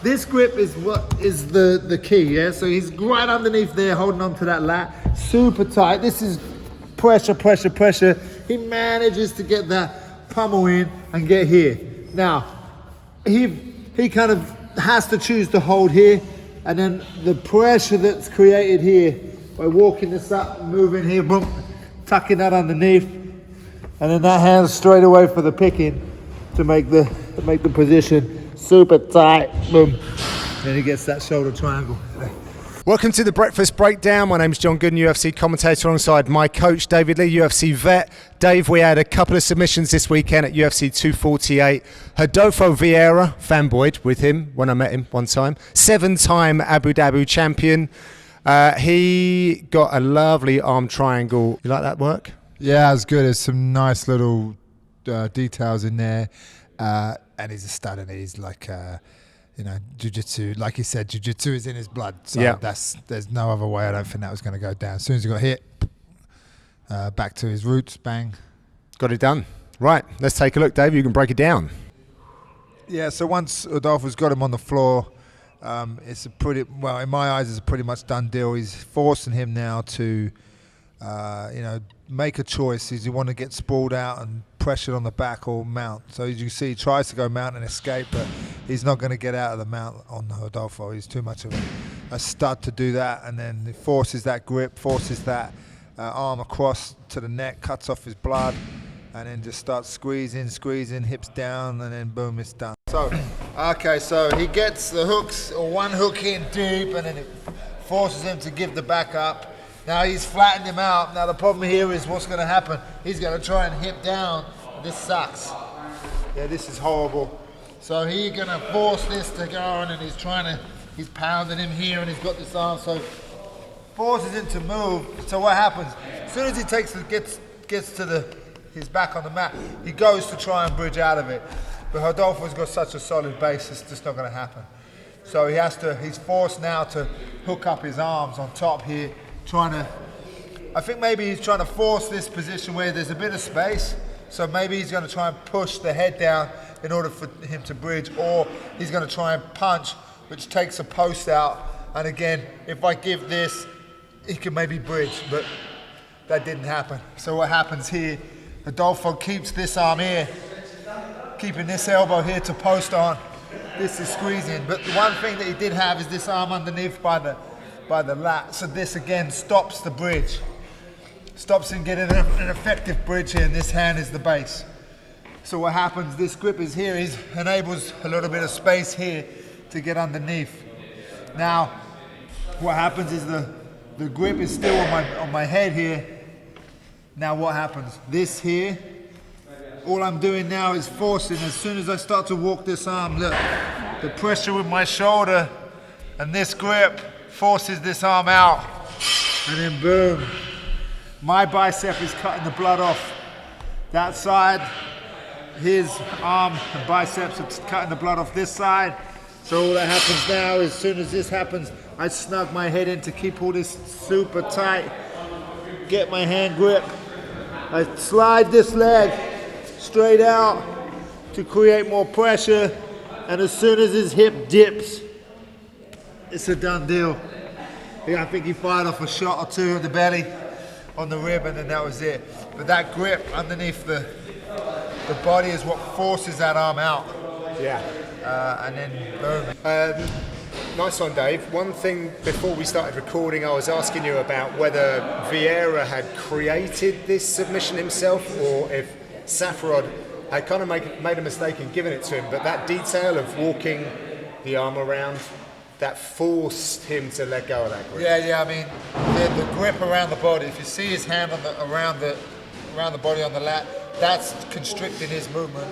This grip is what is the key, yeah? So he's right underneath there, holding on to that lat, super tight. This is pressure, pressure, pressure. He manages to get that pummel in and get here. Now, he kind of has to choose to hold here, and then the pressure that's created here by walking this up, moving here, boom, tucking that underneath, and then that hand's straight away for the picking to make the position super tight, boom. Then he gets that shoulder triangle. Welcome to the Breakfast Breakdown. My name's John Gooden, UFC commentator, alongside my coach David Lee, UFC vet. Dave, we had a couple of submissions this weekend at UFC 248. Rodolfo Vieira, fanboyed with him when I met him one time. 7-time Abu Dhabi champion. He got a lovely arm triangle. You like that work? Yeah, it was good. There's some nice little details in there. And he's a stud, and he's like, jiu-jitsu. Like he said, jiu-jitsu is in his blood. So yeah. There's no other way. I don't think that was going to go down. As soon as he got hit, back to his roots, bang. Got it done. Right, let's take a look, Dave. You can break it down. Yeah, so once Rodolfo's got him on the floor, it's a pretty, well, in my eyes, it's a pretty much done deal. He's forcing him now to, make a choice. Does he want to get sprawled out and pressured on the back or mount? So as you see, he tries to go mount and escape, but he's not going to get out of the mount on Rodolfo. He's too much of a stud to do that, and then he forces that grip, forces that arm across to the neck, cuts off his blood, and then just starts squeezing, hips down, and then boom, it's done. So, okay, so he gets the hooks, or one hook in deep, and then it forces him to give the back up. Now he's flattened him out. Now the problem here is what's going to happen. He's going to try and hip down. This sucks. Yeah, this is horrible. So he's going to force this to go on, and he's pounding him here, and he's got this arm, so forces him to move. So what happens? As soon as he gets to his back on the mat, he goes to try and bridge out of it. But Rodolfo's got such a solid base, it's just not going to happen. So he's forced now to hook up his arms on top here, I think maybe he's trying to force this position where there's a bit of space. So maybe he's going to try and push the head down in order for him to bridge, or he's going to try and punch, which takes a post out. And again, if I give this, he can maybe bridge, but that didn't happen. So what happens here, Rodolfo keeps this arm here, keeping this elbow here to post on. This is squeezing, but the one thing that he did have is this arm underneath by the lat. So this again stops the bridge. Stops him getting an effective bridge here, and this hand is the base. So what happens, this grip is here, he enables a little bit of space here to get underneath. Now, what happens is the grip is still on my head here. Now what happens? This here, all I'm doing now is forcing. As soon as I start to walk this arm, look, the pressure with my shoulder and this grip forces this arm out, and then boom, my bicep is cutting the blood off that side, his arm and biceps are cutting the blood off this side. So all that happens now is, as soon as this happens, I snug my head in to keep all this super tight, get my hand grip, I slide this leg straight out to create more pressure, and as soon as his hip dips, it's a done deal. Yeah, I think he fired off a shot or two in the belly, on the rib, and then that was it. But that grip underneath the body is what forces that arm out. Yeah. And then boom. Nice one, Dave. One thing before we started recording, I was asking you about whether Vieira had created this submission himself, or if Safrod had kind of made a mistake in giving it to him. But that detail of walking the arm around, that forced him to let go of that grip. Yeah. I mean, the grip around the body. If you see his hand around the body on the lat, that's constricting his movement.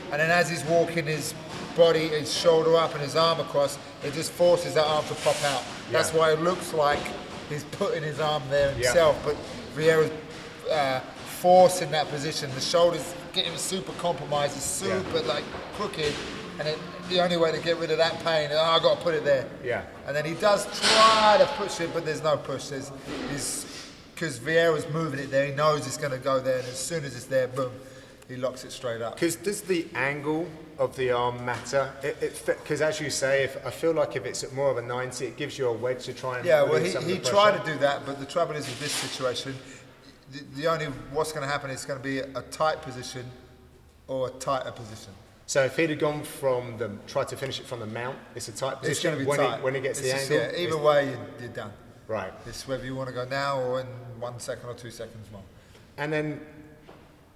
And then as he's walking his body, his shoulder up and his arm across, it just forces that arm to pop out. Yeah. That's why it looks like he's putting his arm there himself. Yeah. But Vieira's forcing that position. The shoulder's getting super compromised. It's super crooked. And the only way to get rid of that pain is, I've got to put it there. Yeah. And then he does try to push it, but there's no push. Because Vieira's moving it there, he knows it's going to go there, and as soon as it's there, boom, he locks it straight up. Because does the angle of the arm matter? Because as you say, I feel like if it's at more of a 90, it gives you a wedge to try and relieve some of the he pressure. tried to do that, but the trouble is with this situation, the only what's going to happen is going to be a tight position or a tighter position. So if he'd have gone tried to finish it from the mount, it's a tight position. It's going to be when tight. when he gets the Just, angle. yeah, either way, you're done. Right. It's whether you want to go now or in 1 second or 2 seconds more. And then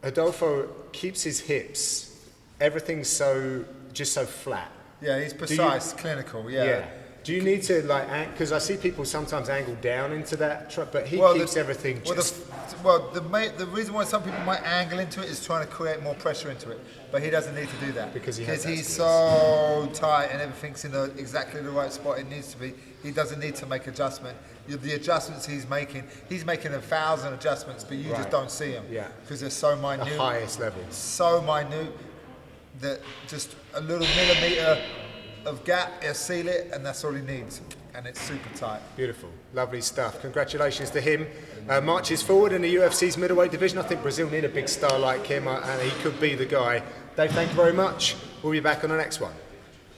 Rodolfo keeps his hips, everything's so flat. Yeah, he's precise, clinical. Yeah. Do you need to because I see people sometimes angle down into that, but he keeps everything just. The reason why some people might angle into it is trying to create more pressure into it, but he doesn't need to do that Because he's so tight and everything's in exactly the right spot it needs to be. He doesn't need to make adjustment. The adjustments he's making 1,000 adjustments, but you just don't see them because they're so minute. The highest level. So minute that just a little millimetre of gap, he'll seal it, and that's all he needs. And it's super tight. Beautiful. Lovely stuff. Congratulations to him. Marches forward in the UFC's middleweight division. I think Brazil need a big star like him, and he could be the guy. Dave, thank you very much. We'll be back on the next one.